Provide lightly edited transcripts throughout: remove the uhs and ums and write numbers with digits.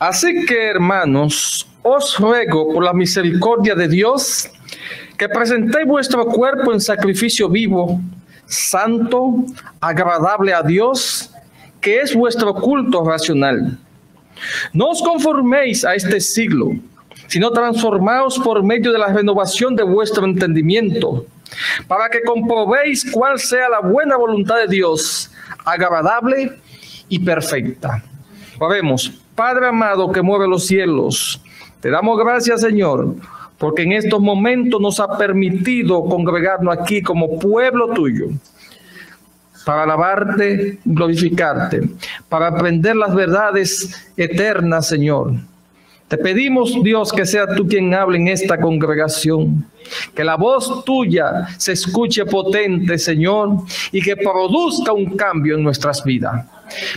Así que, hermanos, os ruego por la misericordia de Dios que presentéis vuestro cuerpo en sacrificio vivo, santo, agradable a Dios, que es vuestro culto racional. No os conforméis a este siglo, sino transformaos por medio de la renovación de vuestro entendimiento, para que comprobéis cuál sea la buena voluntad de Dios, agradable y perfecta. Oremos. Padre amado que mueve los cielos, te damos gracias, Señor, porque en estos momentos nos ha permitido congregarnos aquí como pueblo tuyo, para alabarte, glorificarte, para aprender las verdades eternas, Señor. Te pedimos, Dios, que sea tú quien hable en esta congregación, que la voz tuya se escuche potente, Señor, y que produzca un cambio en nuestras vidas.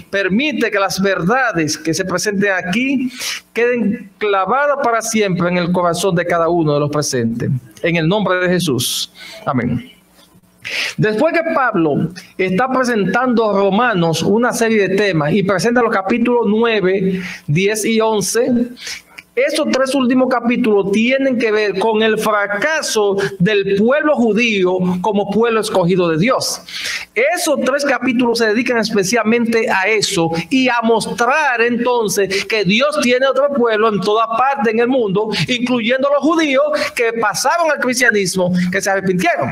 Permite que las verdades que se presenten aquí queden clavadas para siempre en el corazón de cada uno de los presentes. En el nombre de Jesús. Amén. Después que Pablo está presentando a Romanos una serie de temas y presenta los capítulos 9, 10 y 11, esos tres últimos capítulos tienen que ver con el fracaso del pueblo judío como pueblo escogido de Dios. Esos tres capítulos se dedican especialmente a eso y a mostrar entonces que Dios tiene otro pueblo en toda parte en el mundo, incluyendo los judíos que pasaron al cristianismo, que se arrepintieron.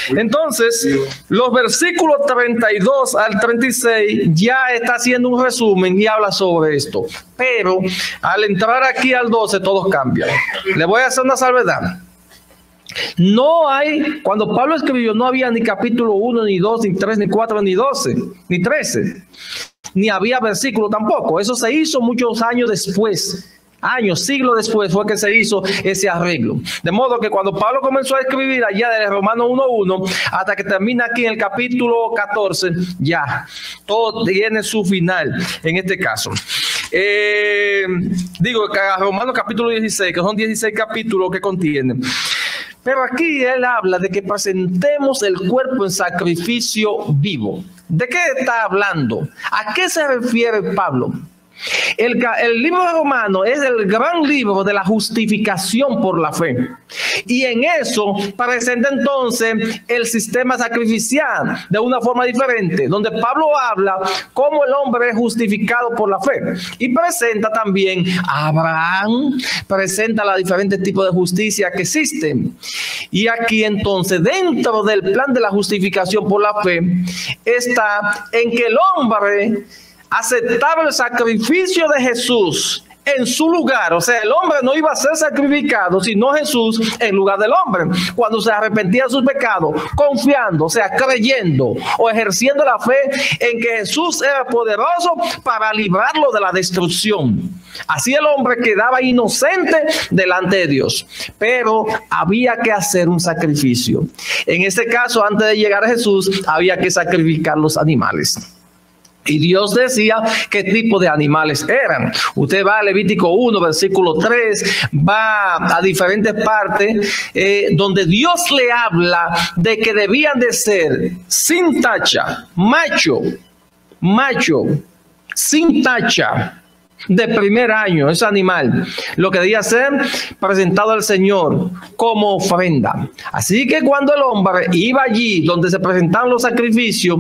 Entonces, los versículos 32 al 36 ya está haciendo un resumen y habla sobre esto. Pero al entrar aquí al 12, todo cambia. Le voy a hacer una salvedad. No hay, cuando Pablo escribió, no había ni capítulo 1, ni 2, ni 3, ni 4, ni 12, ni 13. Ni había versículo tampoco. Eso se hizo muchos años después. Siglos después fue que se hizo ese arreglo. De modo que cuando Pablo comenzó a escribir allá de Romanos 1:1 hasta que termina aquí en el capítulo 14, ya todo tiene su final en este caso. Digo que a Romanos capítulo 16, que son 16 capítulos que contienen. Pero aquí él habla de que presentemos el cuerpo en sacrificio vivo. ¿De qué está hablando? ¿A qué se refiere Pablo? El libro de Romanos es el gran libro de la justificación por la fe. Y en eso presenta entonces el sistema sacrificial de una forma diferente, donde Pablo habla cómo el hombre es justificado por la fe. Y presenta también a Abraham, presenta los diferentes tipos de justicia que existen. Y aquí entonces, dentro del plan de la justificación por la fe, está en que el hombre aceptaba el sacrificio de Jesús en su lugar. O sea, el hombre no iba a ser sacrificado, sino Jesús en lugar del hombre. Cuando se arrepentía de sus pecados, confiando, o sea, creyendo o ejerciendo la fe en que Jesús era poderoso para librarlo de la destrucción. Así el hombre quedaba inocente delante de Dios. Pero había que hacer un sacrificio. En este caso, antes de llegar a Jesús, había que sacrificar los animales. Y Dios decía qué tipo de animales eran. Usted va a Levítico 1, versículo 3, va a diferentes partes donde Dios le habla de que debían de ser sin tacha, macho, sin tacha, de primer año, ese animal, lo que debía ser presentado al Señor como ofrenda. Así que cuando el hombre iba allí donde se presentaban los sacrificios,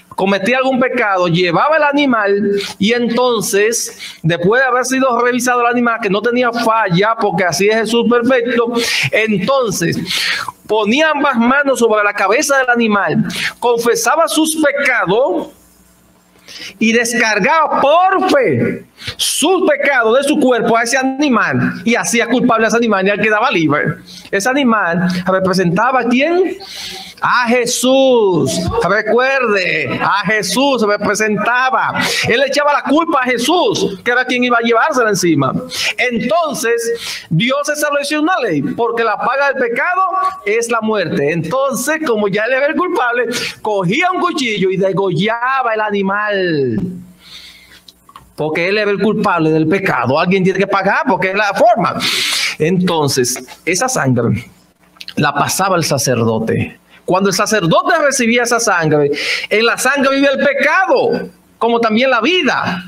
cometía algún pecado, llevaba el animal y entonces, después de haber sido revisado el animal, que no tenía falla, porque así es Jesús perfecto, entonces ponía ambas manos sobre la cabeza del animal, confesaba sus pecados y descargaba por fe sus pecados de su cuerpo a ese animal y hacía culpable a ese animal y él quedaba libre. Ese animal representaba ¿a quién? A Jesús. Recuerde, a Jesús representaba. Él echaba la culpa a Jesús, que era quien iba a llevársela encima. Entonces, Dios estableció una ley, porque la paga del pecado es la muerte. Entonces, como ya él era el culpable, cogía un cuchillo y degollaba el animal. Porque él era el culpable del pecado. Alguien tiene que pagar porque es la forma. Entonces, esa sangre la pasaba el sacerdote. Cuando el sacerdote recibía esa sangre, en la sangre vivía el pecado, como también la vida.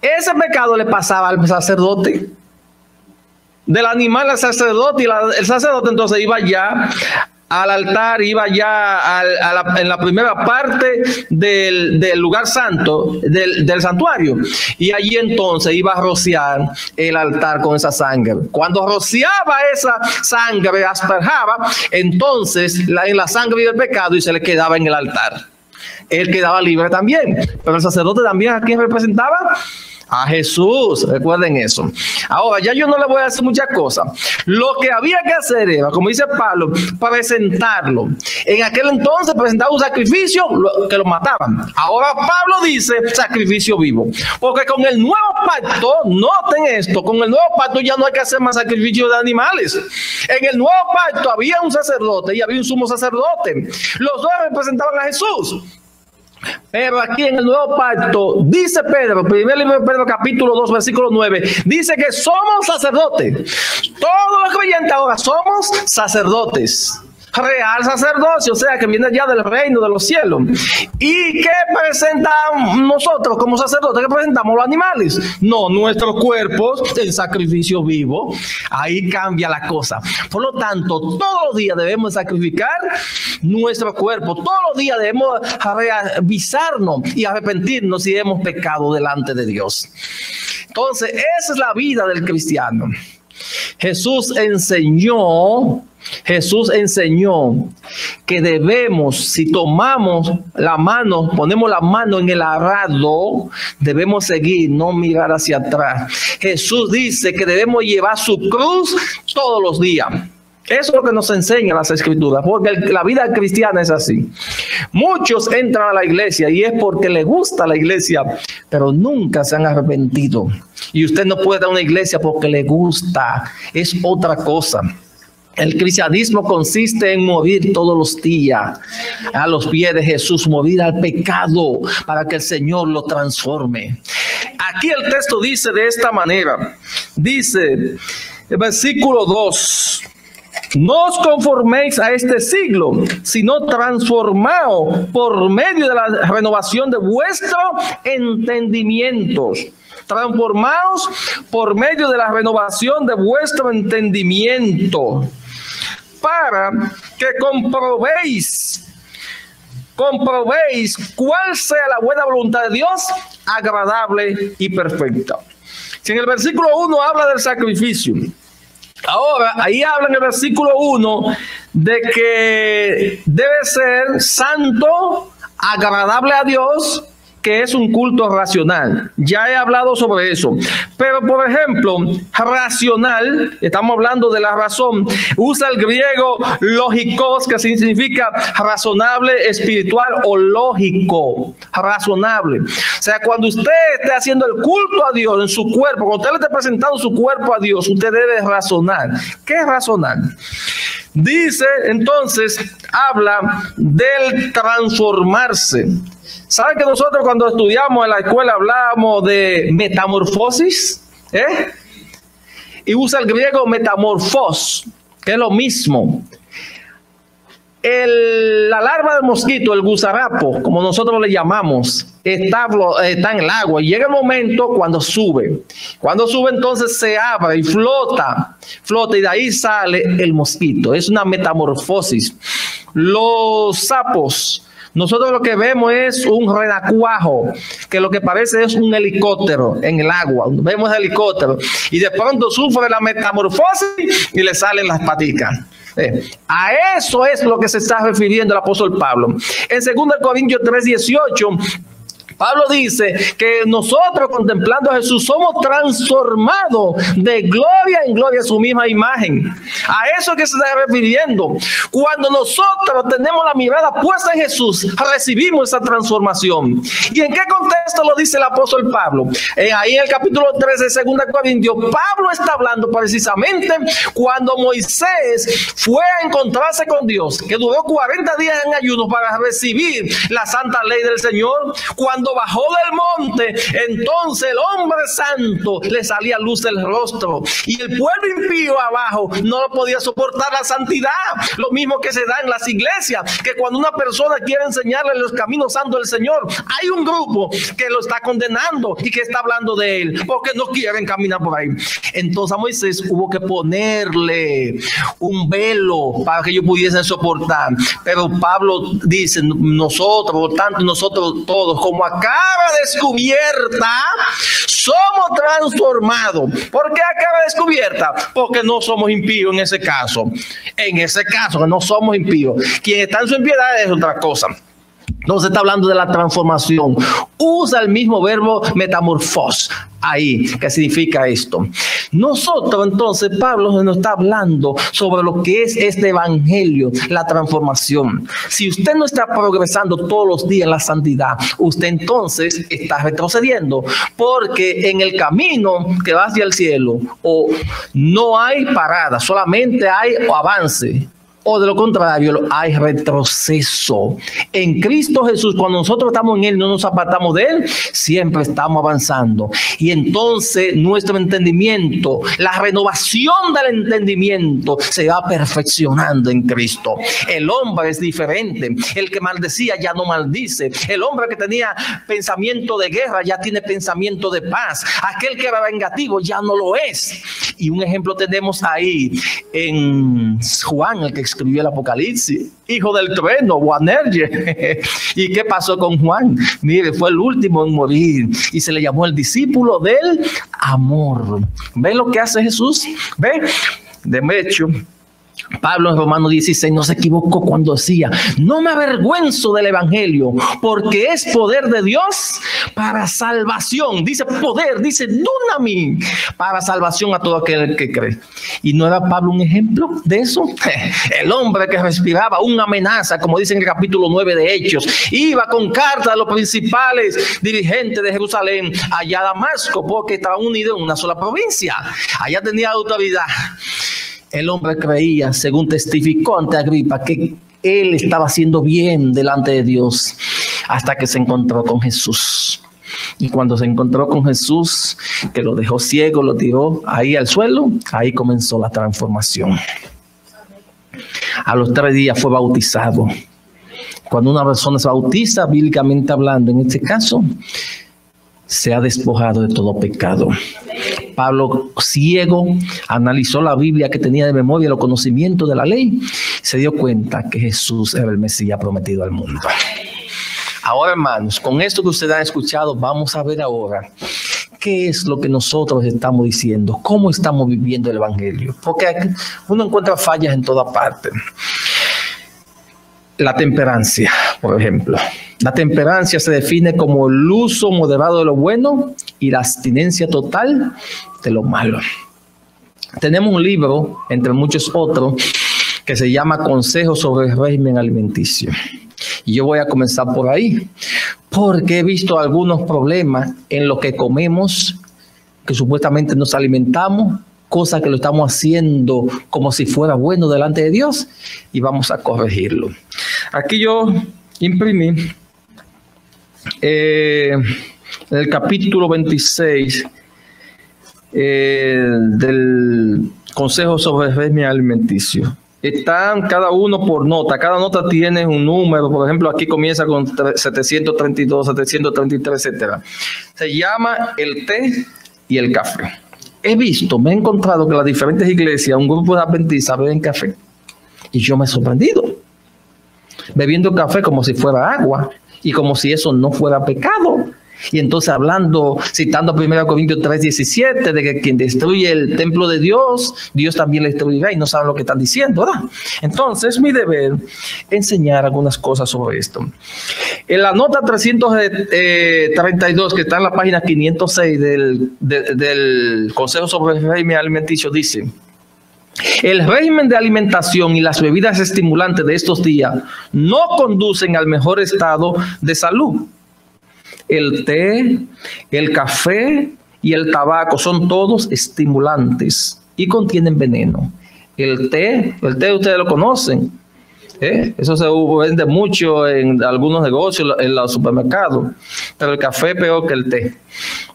Ese pecado le pasaba al sacerdote. Del animal al sacerdote, y el sacerdote entonces iba ya al altar, iba ya en la primera parte del lugar santo, del santuario, y allí entonces iba a rociar el altar con esa sangre. Cuando rociaba esa sangre, asperjaba, entonces en la sangre del pecado, y se le quedaba en el altar. Él quedaba libre también, pero el sacerdote también, ¿a quién representaba? A Jesús, recuerden eso. Ahora, ya yo no le voy a hacer muchas cosas. Lo que había que hacer era, como dice Pablo, presentarlo. En aquel entonces presentaba un sacrificio que lo mataban. Ahora Pablo dice sacrificio vivo. Porque con el nuevo pacto, noten esto, con el nuevo pacto ya no hay que hacer más sacrificios de animales. En el nuevo pacto había un sacerdote y había un sumo sacerdote. Los dos representaban a Jesús. Pero aquí en el nuevo pacto, dice Pedro, primer libro de Pedro, capítulo 2, versículo 9, dice que somos sacerdotes. Todos los creyentes ahora somos sacerdotes. Real sacerdocio, o sea, que viene ya del reino de los cielos. ¿Y qué presentamos nosotros como sacerdotes? ¿Qué presentamos los animales? No, nuestros cuerpos en sacrificio vivo. Ahí cambia la cosa. Por lo tanto, todos los días debemos sacrificar nuestro cuerpo. Todos los días debemos revisarnos y arrepentirnos si hemos pecado delante de Dios. Entonces, esa es la vida del cristiano. Jesús enseñó que debemos, si tomamos la mano, ponemos la mano en el arado, debemos seguir, no mirar hacia atrás. Jesús dice que debemos llevar su cruz todos los días. Eso es lo que nos enseñan las escrituras, porque la vida cristiana es así. Muchos entran a la iglesia y es porque les gusta la iglesia, pero nunca se han arrepentido. Y usted no puede dar una iglesia porque le gusta, es otra cosa. El cristianismo consiste en morir todos los días a los pies de Jesús, morir al pecado para que el Señor lo transforme. Aquí el texto dice de esta manera, dice el versículo 2, no os conforméis a este siglo, sino transformaos por medio de la renovación de vuestro entendimiento. Transformaos por medio de la renovación de vuestro entendimiento, para que comprobéis cuál sea la buena voluntad de Dios, agradable y perfecta. Si en el versículo 1 habla del sacrificio, ahora ahí habla en el versículo 1 de que debe ser santo, agradable a Dios, que es un culto racional. Ya he hablado sobre eso. Pero, por ejemplo, racional, estamos hablando de la razón, usa el griego lógicos, que significa razonable, espiritual o lógico, razonable. O sea, cuando usted esté haciendo el culto a Dios en su cuerpo, cuando usted le esté presentando su cuerpo a Dios, usted debe razonar. ¿Qué es razonar? Dice, entonces, habla del transformarse. ¿Saben que nosotros cuando estudiamos en la escuela hablábamos de metamorfosis? Y usa el griego metamorfos, que es lo mismo. La larva del mosquito, el gusarapo, como nosotros le llamamos, está en el agua y llega el momento cuando sube. Cuando sube entonces se abre y flota y de ahí sale el mosquito. Es una metamorfosis. Los sapos, nosotros lo que vemos es un renacuajo, que lo que parece es un helicóptero en el agua. Vemos el helicóptero y de pronto sufre la metamorfosis y le salen las paticas. A eso es lo que se está refiriendo el apóstol Pablo. En 2 Corintios 3:18, Pablo dice que nosotros, contemplando a Jesús, somos transformados de gloria en gloria a su misma imagen. A eso es que se está refiriendo. Cuando nosotros tenemos la mirada puesta en Jesús, recibimos esa transformación. ¿Y en qué contexto lo dice el apóstol Pablo? Ahí en el capítulo 3 de 2 Corintios, Pablo está hablando precisamente cuando Moisés fue a encontrarse con Dios, que duró 40 días en ayuno para recibir la santa ley del Señor. Cuando cuando bajó del monte, entonces el hombre santo le salía luz del rostro, y el pueblo impío abajo no podía soportar la santidad. Lo mismo que se da en las iglesias, que cuando una persona quiere enseñarle los caminos santos del Señor, hay un grupo que lo está condenando y que está hablando de él, porque no quieren caminar por ahí. Entonces a Moisés hubo que ponerle un velo para que ellos pudiesen soportar. Pero Pablo dice, nosotros, por tanto, nosotros todos, como a cara descubierta, somos transformados. ¿Por qué a cara descubierta? Porque no somos impíos en ese caso. En ese caso, que no somos impíos. Quien está en su impiedad es otra cosa. No se está hablando de la transformación. Usa el mismo verbo metamorfos ahí, que significa esto. Nosotros entonces, Pablo nos está hablando sobre lo que es este evangelio, la transformación. Si usted no está progresando todos los días en la santidad, usted entonces está retrocediendo, porque en el camino que va hacia el cielo, o no hay parada, solamente hay avance. O de lo contrario, hay retroceso. En Cristo Jesús, cuando nosotros estamos en Él, no nos apartamos de Él, siempre estamos avanzando. Y entonces nuestro entendimiento, la renovación del entendimiento, se va perfeccionando en Cristo. El hombre es diferente. El que maldecía ya no maldice. El hombre que tenía pensamiento de guerra ya tiene pensamiento de paz. Aquel que era vengativo ya no lo es. Y un ejemplo tenemos ahí en Juan, el que escribió el Apocalipsis, hijo del trueno, Boanerges. ¿Y qué pasó con Juan? Mire, fue el último en morir y se le llamó el discípulo del amor. ¿Ven lo que hace Jesús? ¿Ven? De hecho, Pablo en Romanos 16 no se equivocó cuando decía, no me avergüenzo del evangelio, porque es poder de Dios para salvación. Dice poder, dice dunami, para salvación a todo aquel que cree. ¿Y no era Pablo un ejemplo de eso? El hombre que respiraba una amenaza, como dice en el capítulo 9 de Hechos, iba con cartas a los principales dirigentes de Jerusalén allá a Damasco, porque estaban unidos en una sola provincia. Allá tenía autoridad. El hombre creía, según testificó ante Agripa, que él estaba haciendo bien delante de Dios, hasta que se encontró con Jesús. Y cuando se encontró con Jesús, que lo dejó ciego, lo tiró ahí al suelo, ahí comenzó la transformación. A los 3 días fue bautizado. Cuando una persona se bautiza, bíblicamente hablando, en este caso, se ha despojado de todo pecado. Pablo, ciego, analizó la Biblia que tenía de memoria, los conocimientos de la ley, se dio cuenta que Jesús era el Mesías prometido al mundo. Ahora, hermanos, con esto que ustedes han escuchado, vamos a ver ahora qué es lo que nosotros estamos diciendo, cómo estamos viviendo el evangelio, porque uno encuentra fallas en toda parte. La temperancia, por ejemplo. La temperancia se define como el uso moderado de lo bueno y la abstinencia total de lo malo. Tenemos un libro, entre muchos otros, que se llama Consejos sobre el régimen alimenticio. Y yo voy a comenzar por ahí, porque he visto algunos problemas en lo que comemos, que supuestamente nos alimentamos, cosas que lo estamos haciendo como si fuera bueno delante de Dios, y vamos a corregirlo. Aquí yo imprimí el capítulo 26 del Consejo sobre el régimen alimenticio. Están cada uno por nota. Cada nota tiene un número. Por ejemplo, aquí comienza con 732, 733, etc. Se llama el té y el café. Me he encontrado que las diferentes iglesias, un grupo de adventistas beben café. Y yo me he sorprendido. Bebiendo café como si fuera agua y como si eso no fuera pecado. Y entonces citando 1 Corintios 3:17, de que quien destruye el templo de Dios, Dios también le destruirá, y no saben lo que están diciendo, ¿verdad? Entonces es mi deber enseñar algunas cosas sobre esto. En la nota 332, que está en la página 506 del Consejo sobre el régimen alimenticio, dice: el régimen de alimentación y las bebidas estimulantes de estos días no conducen al mejor estado de salud. El té, el café y el tabaco son todos estimulantes y contienen veneno. El té ustedes lo conocen. Eso se vende mucho en algunos negocios, en los supermercados. Pero el café es peor que el té.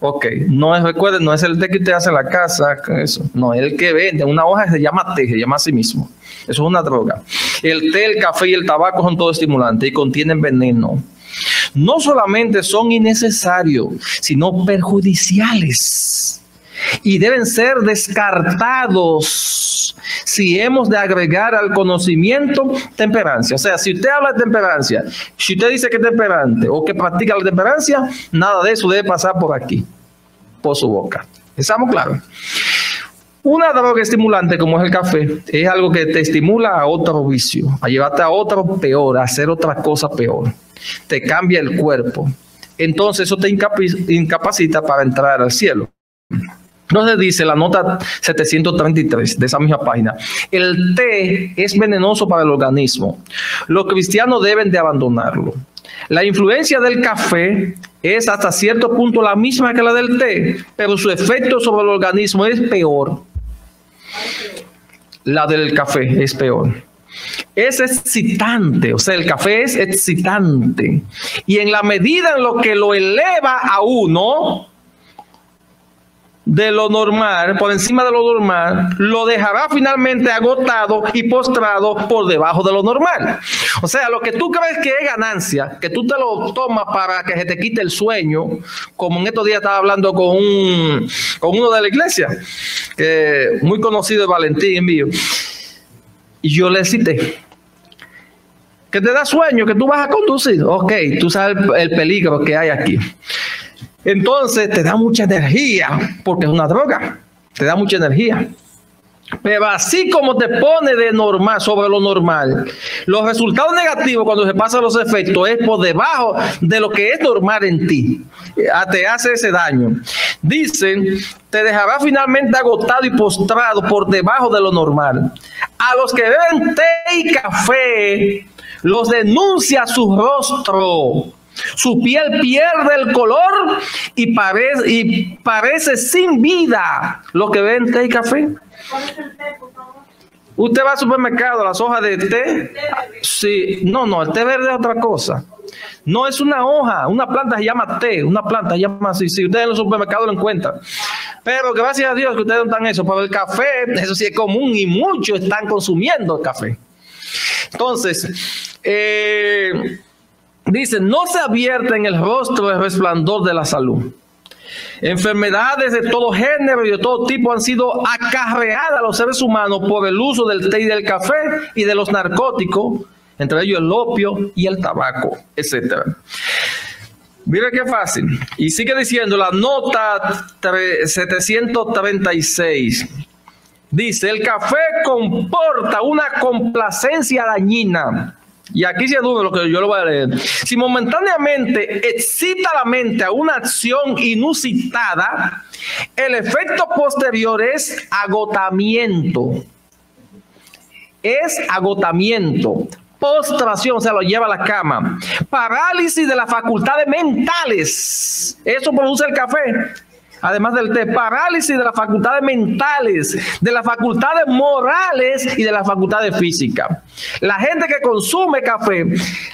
Ok, recuerden, no es el té que usted hace en la casa, eso. No, es el que vende. Una hoja que se llama té, se llama a sí mismo. Eso es una droga. El té, el café y el tabaco son todos estimulantes y contienen veneno. No solamente son innecesarios, sino perjudiciales. Y deben ser descartados si hemos de agregar al conocimiento temperancia. O sea, si usted habla de temperancia, si usted dice que es temperante o que practica la temperancia, nada de eso debe pasar por aquí, por su boca. ¿Estamos claros? Una droga estimulante como es el café es algo que te estimula a otro vicio, a llevarte a otro peor, a hacer otra cosa peor. Te cambia el cuerpo. Entonces eso te incapacita para entrar al cielo. Entonces dice la nota 733 de esa misma página: el té es venenoso para el organismo. Los cristianos deben de abandonarlo. La influencia del café es hasta cierto punto la misma que la del té, pero su efecto sobre el organismo es peor. La del café es peor. Es excitante, o sea, el café es excitante. Y en la medida en lo que lo eleva a uno de lo normal, por encima de lo normal, lo dejará finalmente agotado y postrado por debajo de lo normal. O sea, lo que tú crees que es ganancia, que tú te lo tomas para que se te quite el sueño, como en estos días estaba hablando con uno de la iglesia, que muy conocido es Valentín mío, y yo le cité: que te da sueño, que tú vas a conducir. Ok, tú sabes el peligro que hay aquí. Entonces te da mucha energía, porque es una droga, te da mucha energía. Pero así como te pone de normal sobre lo normal, los resultados negativos cuando se pasan los efectos es por debajo de lo que es normal en ti. Te hace ese daño. Dicen, te dejará finalmente agotado y postrado por debajo de lo normal. A los que beben té y café, los denuncia su rostro. Su piel pierde el color y parece sin vida. Los que ven té y café. Usted va al supermercado, las hojas de té. Sí, no, el té verde es otra cosa. No es una hoja, una planta se llama té, una planta se llama así. Si ustedes en los supermercados lo encuentran. Pero gracias a Dios que ustedes no están eso. Pero el café, eso sí es común y muchos están consumiendo el café. Entonces, dicen, no se advierte en el rostro el resplandor de la salud. Enfermedades de todo género y de todo tipo han sido acarreadas a los seres humanos por el uso del té y del café y de los narcóticos, entre ellos el opio y el tabaco, etc. Mira qué fácil. Y sigue diciendo la nota 736. Dice, el café comporta una complacencia dañina. Y aquí se duda lo que yo lo voy a leer. Si momentáneamente excita la mente a una acción inusitada, el efecto posterior es agotamiento. Es agotamiento. Postración, o sea, lo lleva a la cama. Parálisis de las facultades mentales. Eso produce el café. Además del té, parálisis de las facultades mentales, de las facultades morales y de las facultades físicas. La gente que consume café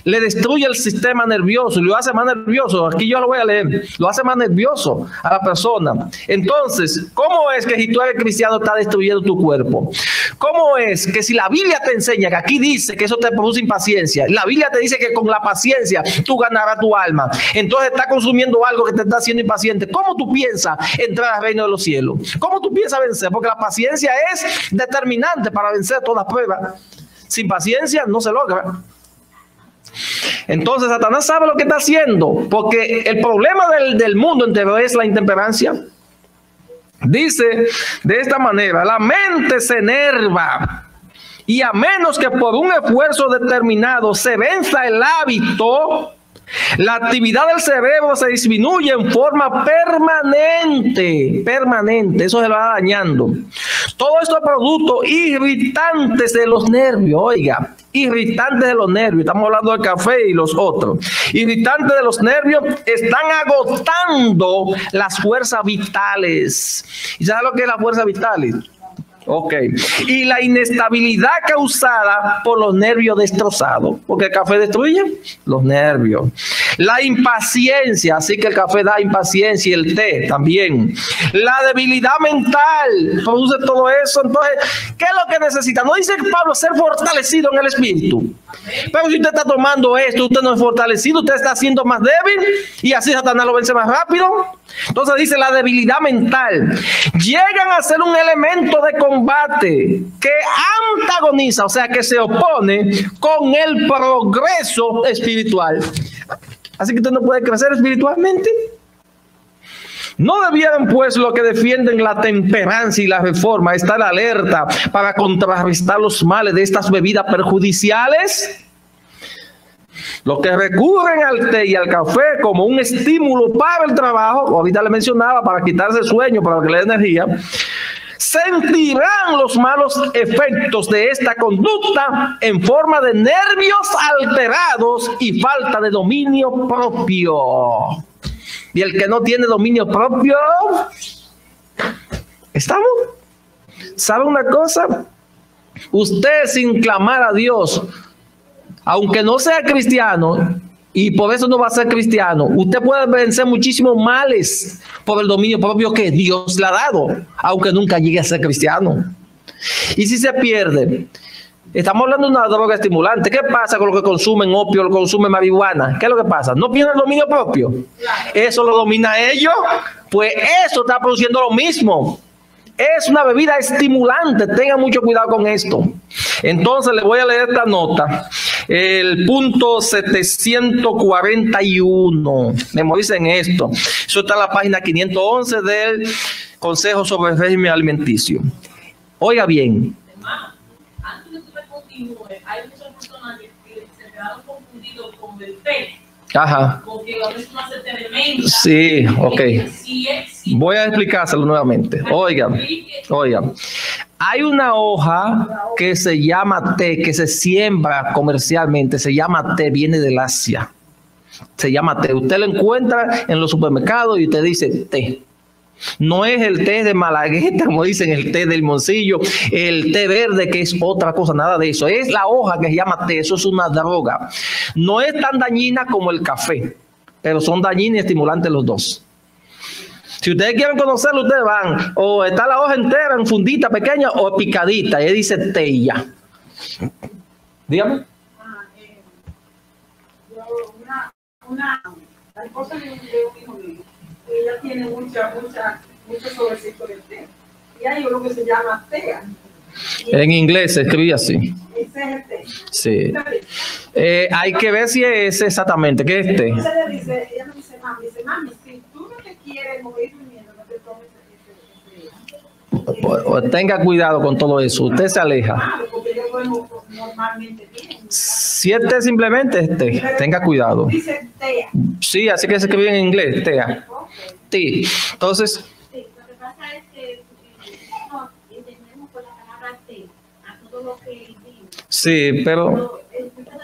le destruye el sistema nervioso y lo hace más nervioso. Aquí yo lo voy a leer. Lo hace más nervioso a la persona. Entonces, ¿cómo es que si tú eres cristiano está destruyendo tu cuerpo? ¿Cómo es que si la Biblia te enseña que aquí dice que eso te produce impaciencia, la Biblia te dice que con la paciencia tú ganarás tu alma, entonces estás consumiendo algo que te está haciendo impaciente? ¿Cómo tú piensas entrar al reino de los cielos? ¿Cómo tú piensas vencer? Porque la paciencia es determinante para vencer toda prueba. Sin paciencia no se logra. Entonces Satanás sabe lo que está haciendo, porque el problema del mundo entero es la intemperancia. Dice de esta manera, la mente se enerva y a menos que por un esfuerzo determinado se venza el hábito, la actividad del cerebro se disminuye en forma permanente, eso se lo va dañando. Todo esto es producto irritantes de los nervios, oiga, irritantes de los nervios, estamos hablando del café y los otros. Irritantes de los nervios están agotando las fuerzas vitales. ¿Y sabes lo que es las fuerzas vitales? Ok. Y la inestabilidad causada por los nervios destrozados, porque el café destruye los nervios. La impaciencia, así que el café da impaciencia, y el té también. La debilidad mental produce todo eso. Entonces, ¿qué es lo que necesita? No dice Pablo ser fortalecido en el espíritu. Pero si usted está tomando esto, usted no es fortalecido, usted está siendo más débil y así Satanás lo vence más rápido. Entonces dice la debilidad mental. Llegan a ser un elemento de combate que antagoniza, o sea, que se opone con el progreso espiritual. Así que usted no puede crecer espiritualmente. No debieran, pues, los que defienden la temperancia y la reforma estar alerta para contrarrestar los males de estas bebidas perjudiciales. Los que recurren al té y al café como un estímulo para el trabajo, ahorita le mencionaba, para quitarse el sueño, para que le dé energía, sentirán los malos efectos de esta conducta en forma de nervios alterados y falta de dominio propio. Y el que no tiene dominio propio, ¿estamos? ¿Sabe una cosa? Usted, sin clamar a Dios, aunque no sea cristiano, y por eso no va a ser cristiano, usted puede vencer muchísimos males por el dominio propio que Dios le ha dado, aunque nunca llegue a ser cristiano. Y si se pierde, estamos hablando de una droga estimulante. ¿Qué pasa con los que consumen opio, lo que consumen marihuana? ¿Qué es lo que pasa? ¿No pierden el dominio propio? ¿Eso lo domina ellos? Pues eso está produciendo lo mismo. Es una bebida estimulante. Tengan mucho cuidado con esto. Entonces, les voy a leer esta nota. El punto 741. Memoricen esto. Eso está en la página 511 del Consejo sobre el Régimen Alimenticio. Oiga bien. Antes de que usted continúe, hay muchas personas que se quedaron confundidos con el té. Ajá. Porque a veces una se tremenda. Sí, ok. Sí. Voy a explicárselo nuevamente. Oigan. Hay una hoja que se llama té, que se siembra comercialmente. Se llama té, viene del Asia. Se llama té. Usted lo encuentra en los supermercados y usted dice té. No es el té de Malagueta, como dicen, el té del Limoncillo, el té verde, que es otra cosa, nada de eso. Es la hoja que se llama té, eso es una droga. No es tan dañina como el café, pero son dañinos y estimulantes los dos. Si ustedes quieren conocerlo, ustedes van, o está la hoja entera en fundita pequeña o picadita, y ahí dice té y ya. Dígame. Hay cosas de un hijo mío. Ella tiene muchos sobrecitos de té. Y hay uno que se llama TEA. En inglés se escribe así. Ese es el té. Sí. Hay que ver si es exactamente. ¿Qué es té? Ella me dice, mami, si tú no te quieres morir durmiendo, no te tomes ese. Tenga cuidado con todo eso. Usted se aleja. Porque yo duermo normalmente bien. Si es té, simplemente es té. Tenga cuidado. Dice TEA. Sí, así que se escribe en inglés, TEA. Té. Entonces, Sí, lo que pasa es que no entendemos por la palabra té a todo lo que digo. sí, pero El punto de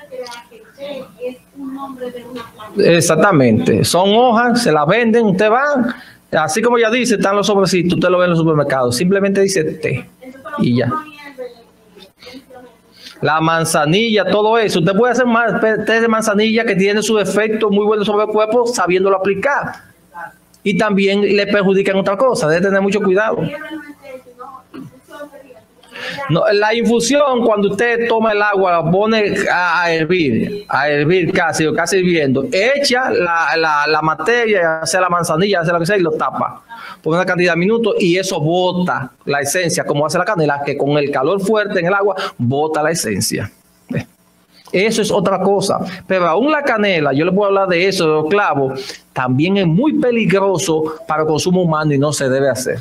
que té es un nombre de una planta. exactamente. Son hojas, se las venden, usted va, así como ya dice, están los sobrecitos, usted lo ve en los supermercados. Simplemente dice té y ya. La manzanilla, todo eso. Usted puede hacer más té de manzanilla que tiene su efecto muy bueno sobre el cuerpo sabiéndolo aplicar. Y también le perjudican otra cosa. Debe tener mucho cuidado. No, la infusión, cuando usted toma el agua, la pone a hervir casi hirviendo, echa la materia, sea la manzanilla, sea lo que sea, y lo tapa por una cantidad de minutos, y eso bota la esencia, como hace la canela, que con el calor fuerte en el agua, bota la esencia. Eso es otra cosa. Pero aún la canela, yo le puedo hablar de eso, de los clavos, también es muy peligroso para el consumo humano y no se debe hacer.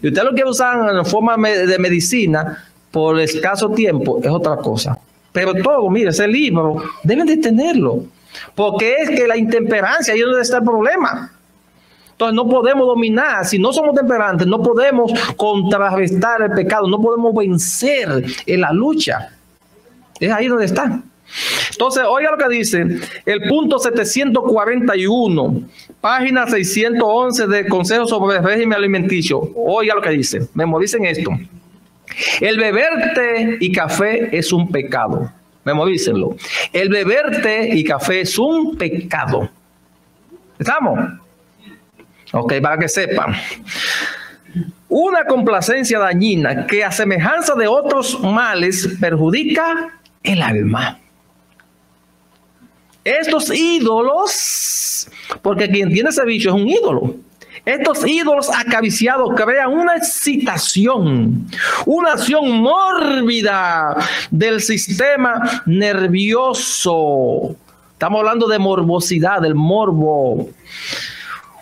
Si usted lo quiere usar en forma de medicina por escaso tiempo, es otra cosa. Pero todo, mire, ese libro, deben de tenerlo. Porque es que la intemperancia, ahí es donde está el problema. Entonces no podemos dominar, si no somos temperantes, no podemos contrarrestar el pecado, no podemos vencer en la lucha. Es ahí donde está. Entonces, oiga lo que dice el punto 741, página 611 del Consejo sobre el Régimen Alimenticio. Oiga lo que dice, memoricen esto. El beber té y café es un pecado. Memorícenlo. El beber té y café es un pecado. ¿Estamos? Ok, para que sepan. Una complacencia dañina que a semejanza de otros males perjudica el alma. Estos ídolos, porque quien tiene ese bicho es un ídolo. Estos ídolos acariciados crean una excitación, una acción mórbida del sistema nervioso. Estamos hablando de morbosidad, del morbo.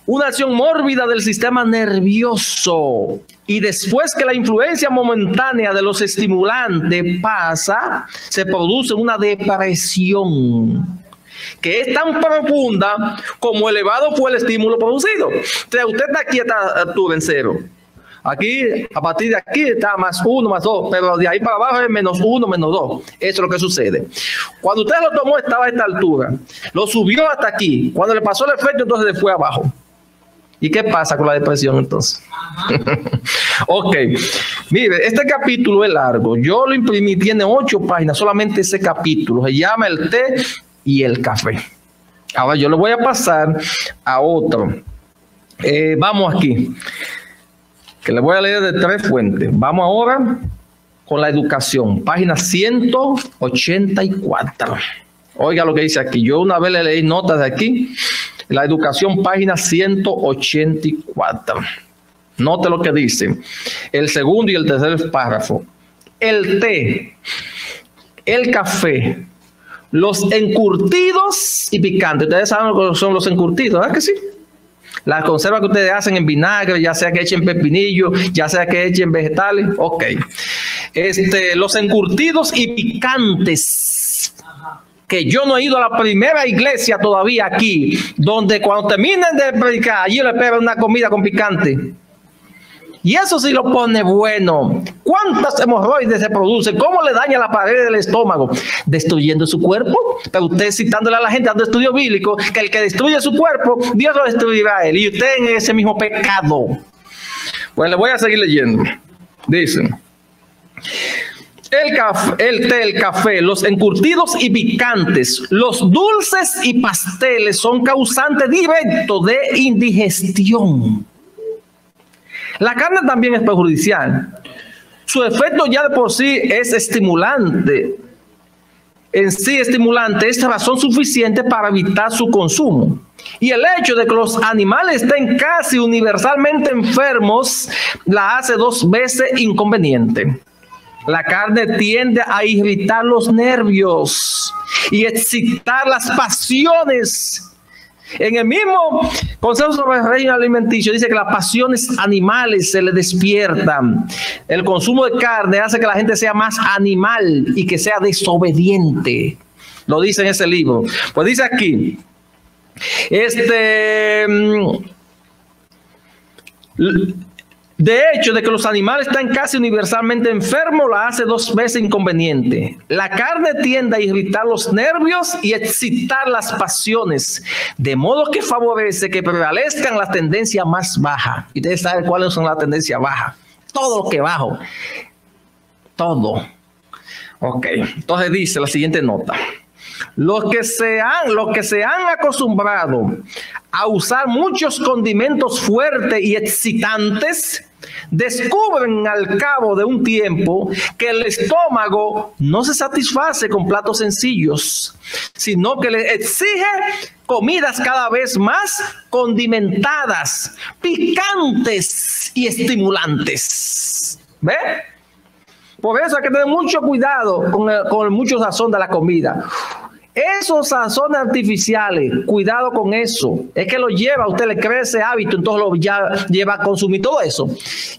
Una acción mórbida del sistema nervioso. Y después que la influencia momentánea de los estimulantes pasa, se produce una depresión que es tan profunda como elevado fue el estímulo producido. O sea, usted está aquí, está tú en cero. Aquí, a partir de aquí está más 1, más 2, pero de ahí para abajo es menos 1, menos 2. Eso es lo que sucede. Cuando usted lo tomó estaba a esta altura, lo subió hasta aquí. Cuando le pasó el efecto, entonces le fue abajo. ¿Y qué pasa con la depresión entonces? Ok, mire, este capítulo es largo. Yo lo imprimí, tiene 8 páginas, solamente ese capítulo. Se llama el té y el café. Ahora yo le voy a pasar a otro. Vamos aquí, que le voy a leer de 3 fuentes. Vamos ahora con la educación, página 184. Oiga lo que dice aquí. Yo una vez le leí notas de aquí. La educación, página 184. Note lo que dice. El segundo y el tercer párrafo. El té, el café, los encurtidos y picantes. Ustedes saben lo que son los encurtidos, ¿verdad que sí? Las conservas que ustedes hacen en vinagre, ya sea que echen pepinillo, ya sea que echen vegetales. Ok. Los encurtidos y picantes. Que yo no he ido a la primera iglesia todavía aquí, donde cuando terminen de predicar, allí le esperan una comida con picante. Y eso sí lo pone bueno. ¿Cuántas hemorroides se producen? ¿Cómo le daña la pared del estómago? Destruyendo su cuerpo. Pero usted citándole a la gente dando estudio bíblico, que el que destruye su cuerpo, Dios lo destruirá a él. Y usted en ese mismo pecado. Pues le voy a seguir leyendo. Dicen. El té, el café, los encurtidos y picantes, los dulces y pasteles son causantes directos de indigestión. La carne también es perjudicial. Su efecto ya de por sí es estimulante. En sí estimulante es razón suficiente para evitar su consumo. Y el hecho de que los animales estén casi universalmente enfermos la hace 2 veces inconveniente. La carne tiende a irritar los nervios y excitar las pasiones. En el mismo Consejo sobre el Régimen Alimenticio dice que las pasiones animales se le despiertan. El consumo de carne hace que la gente sea más animal y que sea desobediente. Lo dice en ese libro. Pues dice aquí, de hecho, de que los animales están casi universalmente enfermos, la hace 2 veces inconveniente. La carne tiende a irritar los nervios y excitar las pasiones, de modo que favorece que prevalezcan las tendencias más bajas. Y ustedes saben cuáles son las tendencias bajas. Todo lo que bajo. Todo. Ok. Entonces dice la siguiente nota. Los que se han acostumbrado a usar muchos condimentos fuertes y excitantes, descubren al cabo de un tiempo que el estómago no se satisface con platos sencillos, sino que le exige comidas cada vez más condimentadas, picantes y estimulantes. ¿Ve? Por eso hay que tener mucho cuidado con el mucho sazón de la comida. Esos sazones artificiales, cuidado con eso. Es que lo lleva, usted le crea ese hábito, entonces lo lleva a consumir todo eso.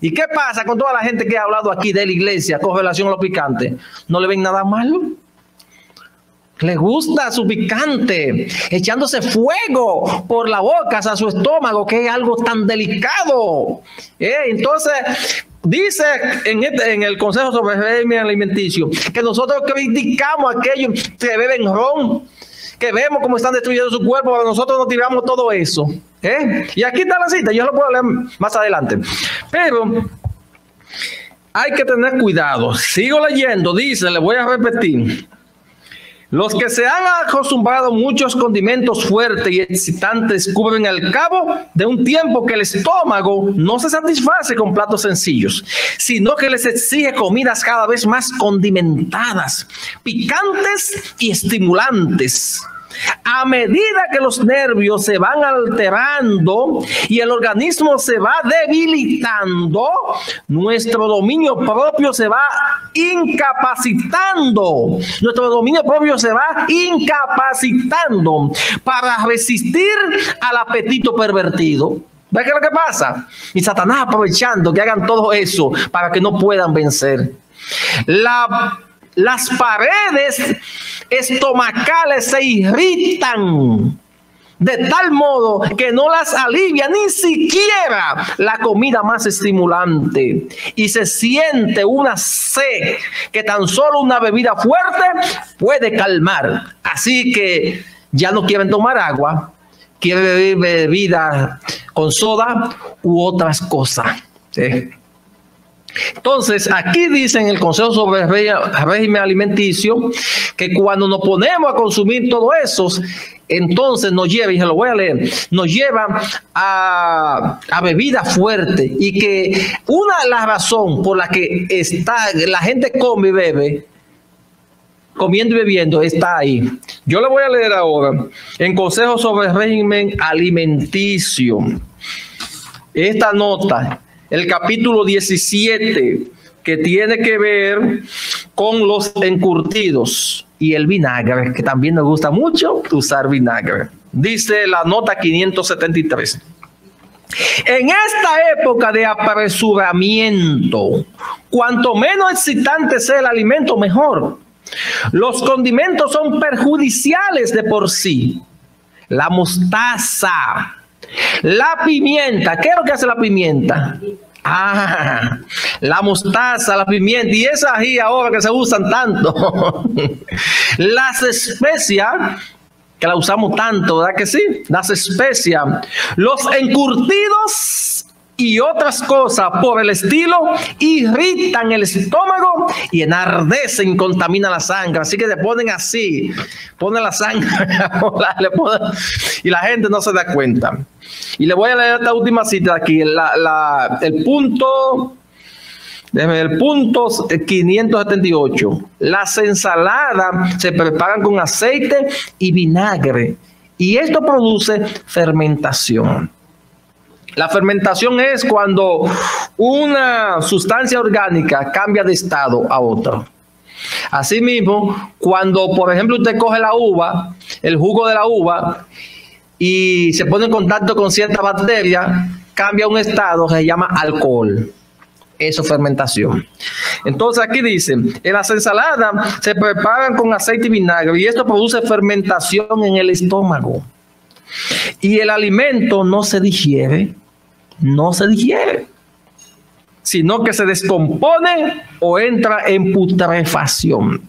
¿Y qué pasa con toda la gente que ha hablado aquí de la iglesia con relación a los picantes? ¿No le ven nada malo? Le gusta su picante, echándose fuego por la boca hacia su estómago, que es algo tan delicado. Entonces, dice en el Consejo sobre el Régimen Alimenticio que nosotros criticamos a aquellos que beben ron, que vemos cómo están destruyendo su cuerpo, pero nosotros nos tiramos todo eso. Y aquí está la cita, yo lo puedo leer más adelante. Pero hay que tener cuidado. Sigo leyendo, dice, le voy a repetir. Los que se han acostumbrado a muchos condimentos fuertes y excitantes descubren al cabo de un tiempo que el estómago no se satisface con platos sencillos, sino que les exige comidas cada vez más condimentadas, picantes y estimulantes. A medida que los nervios se van alterando y el organismo se va debilitando, nuestro dominio propio se va incapacitando. Nuestro dominio propio se va incapacitando para resistir al apetito pervertido. ¿Ves qué es lo que pasa? Y Satanás aprovechando que hagan todo eso para que no puedan vencer. Las paredes estomacales se irritan de tal modo que no las alivia ni siquiera la comida más estimulante, y se siente una sed que tan solo una bebida fuerte puede calmar. Así que ya no quieren tomar agua, quieren beber bebida con soda u otras cosas, ¿sí? Entonces, aquí dice en el Consejo sobre el régimen alimenticio que cuando nos ponemos a consumir todo eso, entonces nos lleva, y se lo voy a leer, nos lleva a bebidas fuertes, y que la razón por la que la gente come y bebe, comiendo y bebiendo, está ahí. Yo le voy a leer ahora en Consejo sobre el régimen alimenticio esta nota, el capítulo 17, que tiene que ver con los encurtidos y el vinagre, que también nos gusta mucho usar vinagre. Dice la nota 573. En esta época de apresuramiento, cuanto menos excitante sea el alimento, mejor. Los condimentos son perjudiciales de por sí. La mostaza, la pimienta. ¿Qué es lo que hace la pimienta? La mostaza, la pimienta y esa ají ahora que se usan tanto. Las especias, que la usamos tanto, ¿verdad que sí? Las especias, los encurtidos y otras cosas por el estilo irritan el estómago y enardecen y contaminan la sangre. Así que te ponen así, ponen la sangre y la gente no se da cuenta. Y le voy a leer esta última cita aquí, el punto 578. Las ensaladas se preparan con aceite y vinagre, y esto produce fermentación. La fermentación es cuando una sustancia orgánica cambia de estado a otro. Asimismo, cuando, por ejemplo, usted coge la uva, el jugo de la uva, y se pone en contacto con cierta bacteria, cambia un estado que se llama alcohol. Eso es fermentación. Entonces aquí dice, en las ensaladas se preparan con aceite y vinagre, y esto produce fermentación en el estómago. Y el alimento no se digiere, sino que se descompone o entra en putrefacción.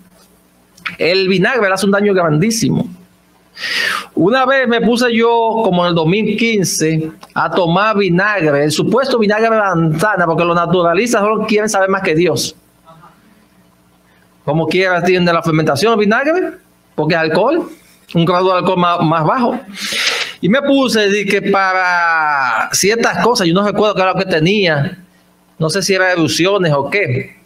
El vinagre hace un daño grandísimo. Una vez me puse yo, como en el 2015, a tomar vinagre, el supuesto vinagre de manzana, porque los naturalistas solo quieren saber más que Dios. Como quiera tiene la fermentación el vinagre, porque es alcohol, un grado de alcohol más bajo. Y me puse de que para ciertas cosas, yo no recuerdo qué era lo que tenía, no sé si era erupciones o qué.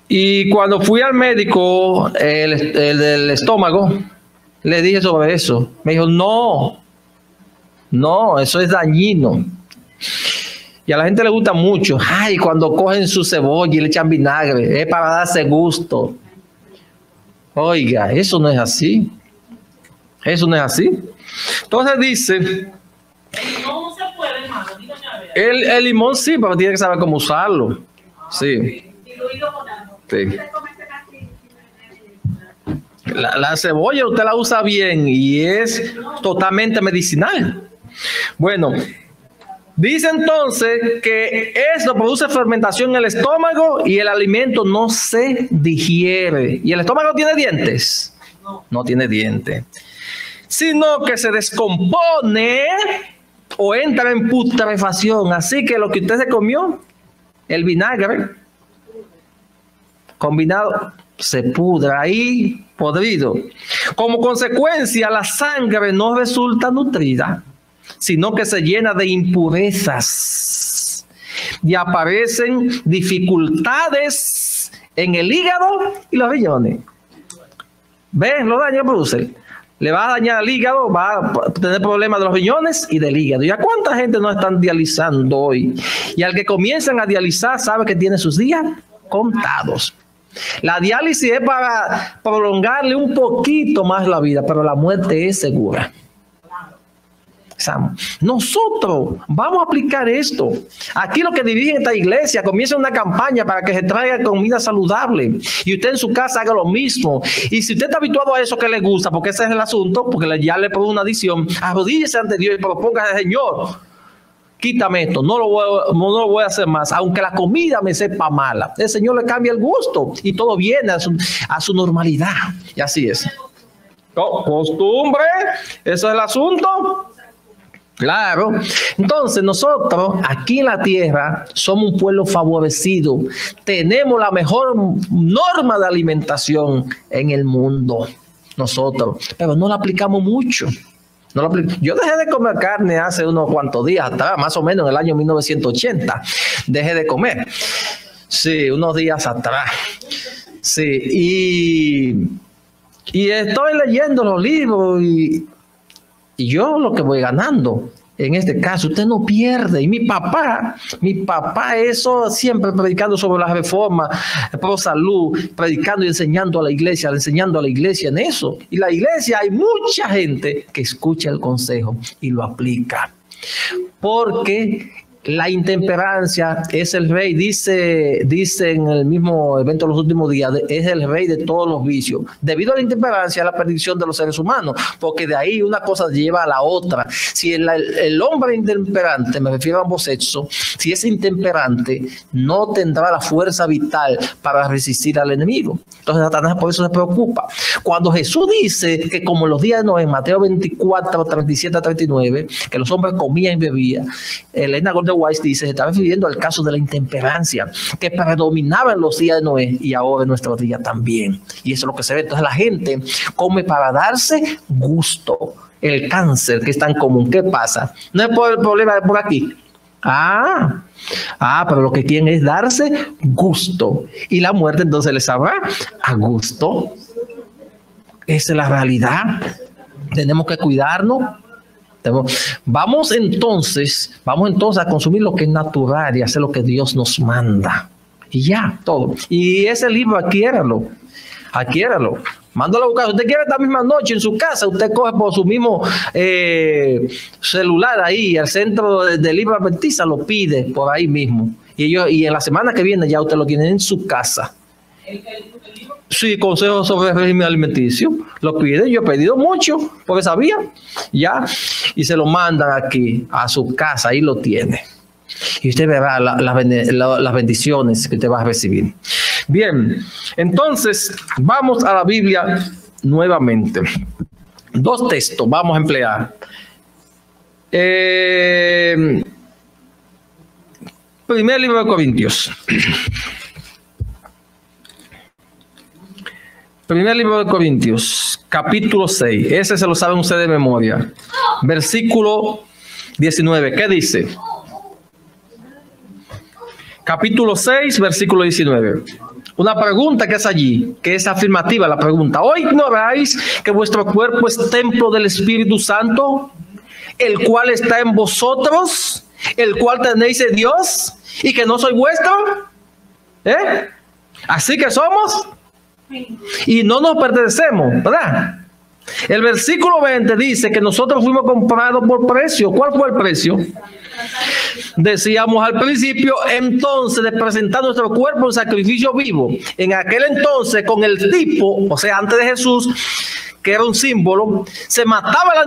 Y cuando fui al médico, el del estómago, le dije sobre eso. Me dijo, no, eso es dañino. Y a la gente le gusta mucho. Ay, cuando cogen su cebolla y le echan vinagre, es para darse gusto. Oiga, eso no es así. Eso no es así. Entonces dice, No se puede, hermano. Dígame a ver. el limón sí, pero tiene que saber cómo usarlo. Sí. Diluido con agua. Sí. La cebolla usted la usa bien y es totalmente medicinal. Bueno, dice entonces que esto produce fermentación en el estómago y el alimento no se digiere. ¿Y el estómago tiene dientes? No tiene dientes. Sino que se descompone o entra en putrefacción. Así que lo que usted se comió el vinagre combinado se pudra ahí, podrido. Como consecuencia, la sangre no resulta nutrida, sino que se llena de impurezas y aparecen dificultades en el hígado y los riñones. ¿Ven los daños que produce? Le va a dañar el hígado, va a tener problemas de los riñones y del hígado. ¿Y a cuánta gente no están dializando hoy? Y al que comienzan a dializar sabe que tiene sus días contados. La diálisis es para prolongarle un poquito más la vida, pero la muerte es segura. Nosotros vamos a aplicar esto. Aquí lo que dirigen esta iglesia, comienza una campaña para que se traiga comida saludable y usted en su casa haga lo mismo. Y si usted está habituado a eso que le gusta, porque ese es el asunto, porque ya le pongo una adicción, arrodíllese ante Dios y proponga, Señor, quítame esto, no lo voy a hacer más, aunque la comida me sepa mala. El Señor le cambia el gusto y todo viene a su normalidad. Y así es. Costumbre, eso es el asunto. Claro. Entonces nosotros aquí en la tierra somos un pueblo favorecido. Tenemos la mejor norma de alimentación en el mundo. Nosotros. Pero no la aplicamos mucho. Yo dejé de comer carne hace unos cuantos días atrás, más o menos en el año 1980. Dejé de comer. Sí, unos días atrás. Sí, y estoy leyendo los libros y yo lo que voy ganando, en este caso, usted no pierde. Y mi papá, eso siempre predicando sobre la reforma pro salud, predicando y enseñando a la iglesia en eso. Y la iglesia, hay mucha gente que escucha el consejo y lo aplica. Porque la intemperancia es el rey, dice en el mismo evento de los últimos días, es el rey de todos los vicios. Debido a la intemperancia, la perdición de los seres humanos, porque de ahí una cosa lleva a la otra. Si el hombre intemperante, me refiero a ambos sexos, si es intemperante, no tendrá la fuerza vital para resistir al enemigo. Entonces Satanás por eso se preocupa. Cuando Jesús dice que como en los días de Noé, en Mateo 24, 37 a 39, que los hombres comían y bebían, Elena Golden Weiss dice, se está refiriendo al caso de la intemperancia que predominaba en los días de Noé y ahora en nuestros días también. Y eso es lo que se ve. Entonces la gente come para darse gusto. El cáncer que es tan común, ¿qué pasa? No es por el problema de por aquí. Pero lo que quieren es darse gusto. Y la muerte entonces les sabrá a gusto. Esa es la realidad. Tenemos que cuidarnos. Vamos entonces a consumir lo que es natural y hacer lo que Dios nos manda. Y ya, todo. Y ese libro, adquiéralo. Mándalo a buscar. Usted quiere esta misma noche en su casa, usted coge por su mismo celular ahí, al centro de libro adventista, lo pide por ahí mismo. Y en la semana que viene ya usted lo tiene en su casa. Sí, consejos sobre el régimen alimenticio. Lo pide, yo he pedido mucho, porque sabía, ya. Y se lo mandan aquí, a su casa, ahí lo tiene. Y usted verá las bendiciones que usted va a recibir. Bien, entonces, vamos a la Biblia nuevamente. 2 textos vamos a emplear. Primer libro de Corintios. Primer libro de Corintios, capítulo 6. Ese se lo saben ustedes de memoria. Versículo 19. ¿Qué dice? Capítulo 6, versículo 19. Una pregunta que es allí, que es afirmativa la pregunta. ¿O ignoráis que vuestro cuerpo es templo del Espíritu Santo, el cual está en vosotros, el cual tenéis de Dios, y que no soy vuestro? Así que somos y no nos pertenecemos, ¿verdad? El versículo 20 dice que nosotros fuimos comprados por precio. ¿Cuál fue el precio? Decíamos al principio, entonces, de presentar nuestro cuerpo en sacrificio vivo. En aquel entonces, con el tipo, o sea, antes de Jesús, que era un símbolo, se mataba el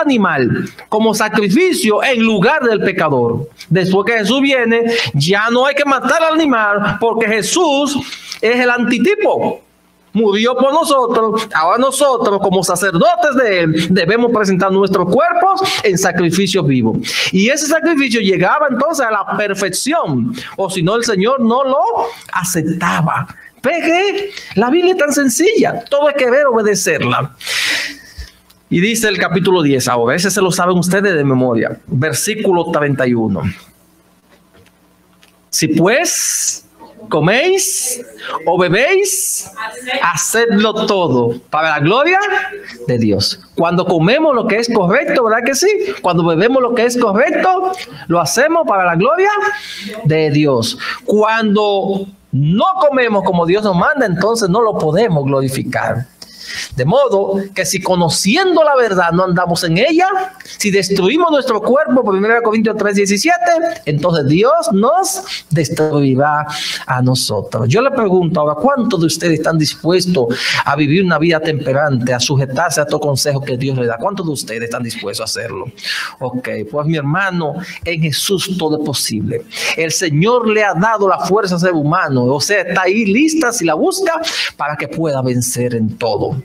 animal como sacrificio en lugar del pecador. Después que Jesús viene, ya no hay que matar al animal porque Jesús es el antitipo. murió por nosotros. Ahora nosotros, como sacerdotes de Él, debemos presentar nuestros cuerpos en sacrificio vivo. Y ese sacrificio llegaba entonces a la perfección, o si no, el Señor no lo aceptaba. Pegue, la Biblia es tan sencilla, todo hay que ver, obedecerla. Y dice el capítulo 10 ahora, ese se lo saben ustedes de memoria, versículo 31. Si pues coméis o bebéis, hacedlo todo para la gloria de Dios. Cuando comemos lo que es correcto, ¿verdad que sí? Cuando bebemos lo que es correcto, lo hacemos para la gloria de Dios. Cuando no comemos como Dios nos manda, entonces no lo podemos glorificar. De modo que si conociendo la verdad no andamos en ella, si destruimos nuestro cuerpo, por 1 Corintios 3:17, entonces Dios nos destruirá a nosotros. Yo le pregunto ahora, ¿cuántos de ustedes están dispuestos a vivir una vida temperante, a sujetarse a estos consejos que Dios le da? ¿Cuántos de ustedes están dispuestos a hacerlo? Ok, pues mi hermano, en Jesús todo es posible. El Señor le ha dado la fuerza al ser humano, o sea, está ahí lista si la busca para que pueda vencer en todo.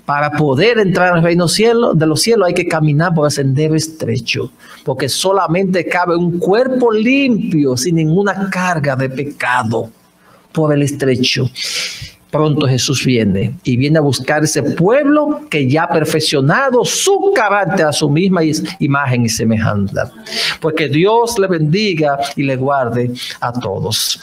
Para poder entrar al reino de los cielos hay que caminar por el sendero estrecho, porque solamente cabe un cuerpo limpio, sin ninguna carga de pecado, por el estrecho. Pronto Jesús viene y viene a buscar ese pueblo que ya ha perfeccionado su carácter a su misma imagen y semejanza. Porque Dios le bendiga y le guarde a todos.